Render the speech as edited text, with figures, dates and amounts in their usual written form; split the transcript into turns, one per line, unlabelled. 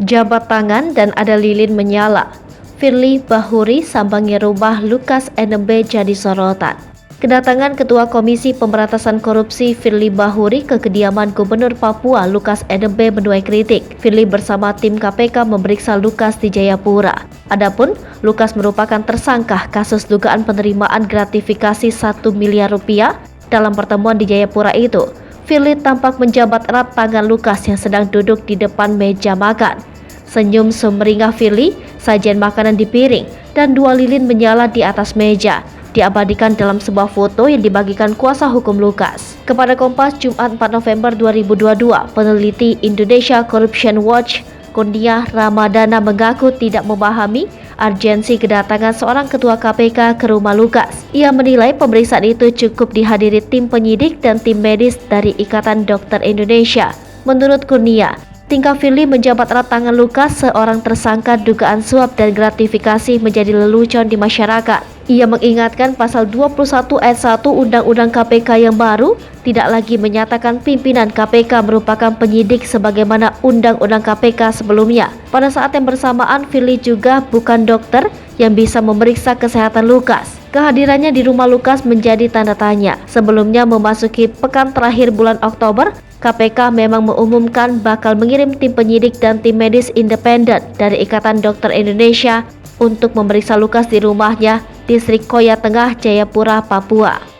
Jabat tangan dan ada lilin menyala. Firly Bahuri sambangi rumah Lukas NMB jadi sorotan. Kedatangan Ketua Komisi Pemberantasan Korupsi Firly Bahuri ke kediaman Gubernur Papua Lukas NMB menuai kritik. Firly bersama tim KPK memeriksa Lukas di Jayapura. Adapun Lukas merupakan tersangka kasus dugaan penerimaan gratifikasi 1 miliar rupiah. Dalam pertemuan di Jayapura itu, Firly tampak menjabat erat tangan Lukas yang sedang duduk di depan meja makan. Senyum sumringah Firly, sajian makanan di piring, dan 2 lilin menyala di atas meja diabadikan dalam sebuah foto yang dibagikan kuasa hukum Lukas. Kepada Kompas Jumat 4 November 2022, peneliti Indonesia Corruption Watch, Kurnia Ramadana mengaku tidak memahami urgensi kedatangan seorang ketua KPK ke rumah Lukas. Ia menilai pemeriksaan itu cukup dihadiri tim penyidik dan tim medis dari Ikatan Dokter Indonesia. Menurut Kurnia, tingkah Firly menjabat erat tangan Lukas, seorang tersangka dugaan suap dan gratifikasi, menjadi lelucon di masyarakat. Ia mengingatkan pasal 21 ayat 1 Undang-Undang KPK yang baru tidak lagi menyatakan pimpinan KPK merupakan penyidik sebagaimana Undang-Undang KPK sebelumnya. Pada saat yang bersamaan, Firly juga bukan dokter yang bisa memeriksa kesehatan Lukas. Kehadirannya di rumah Lukas menjadi tanda tanya. Sebelumnya memasuki pekan terakhir bulan Oktober, KPK memang mengumumkan bakal mengirim tim penyidik dan tim medis independen dari Ikatan Dokter Indonesia untuk memeriksa Lukas di rumahnya di Srikoya Tengah, Jayapura, Papua.